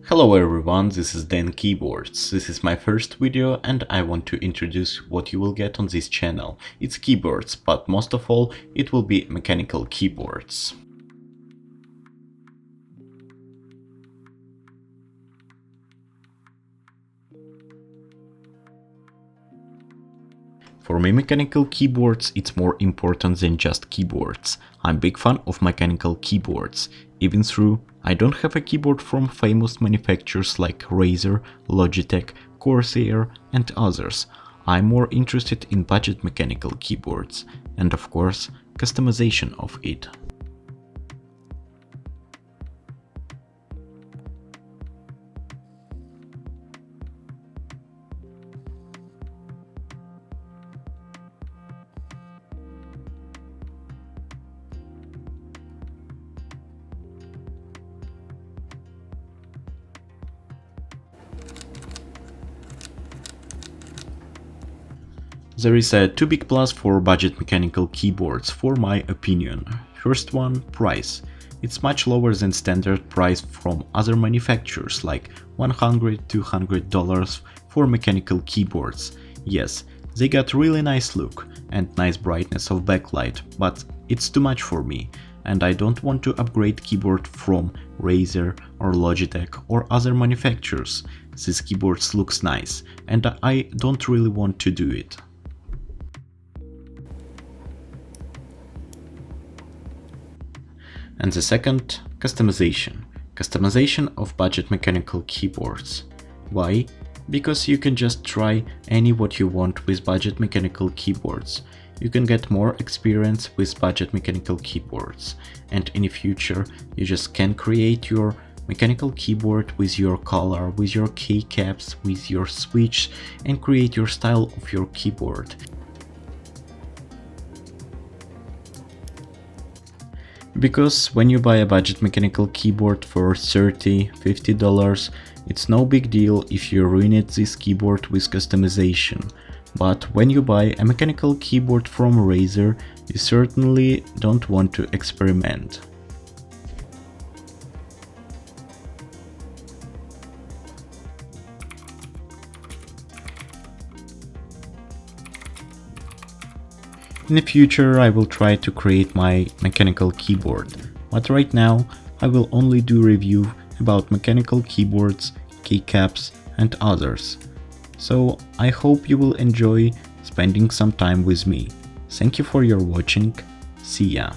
Hello everyone, this is Dan Keyboards. This is my first video and I want to introduce what you will get on this channel. It's keyboards, but most of all it will be mechanical keyboards. For me, mechanical keyboards, it's more important than just keyboards. I'm a big fan of mechanical keyboards, even though I don't have a keyboard from famous manufacturers like Razer, Logitech, Corsair and others. I'm more interested in budget mechanical keyboards and of course customization of it. There is a two big plus for budget mechanical keyboards for my opinion. First one, price. It's much lower than standard price from other manufacturers like $100–200 for mechanical keyboards. Yes, they got really nice look and nice brightness of backlight, but it's too much for me and I don't want to upgrade keyboard from Razer or Logitech or other manufacturers. This keyboard looks nice and I don't really want to do it. And the second, customization. Customization of budget mechanical keyboards. Why? Because you can just try any what you want with budget mechanical keyboards. You can get more experience with budget mechanical keyboards, and in the future you just can create your mechanical keyboard with your color, with your keycaps, with your switch, and create your style of your keyboard. Because when you buy a budget mechanical keyboard for $30–50, it's no big deal if you ruined this keyboard with customization. But when you buy a mechanical keyboard from Razer, you certainly don't want to experiment. In the future I will try to create my mechanical keyboard, but right now I will only do review about mechanical keyboards, keycaps and others. So I hope you will enjoy spending some time with me. Thank you for your watching. See ya.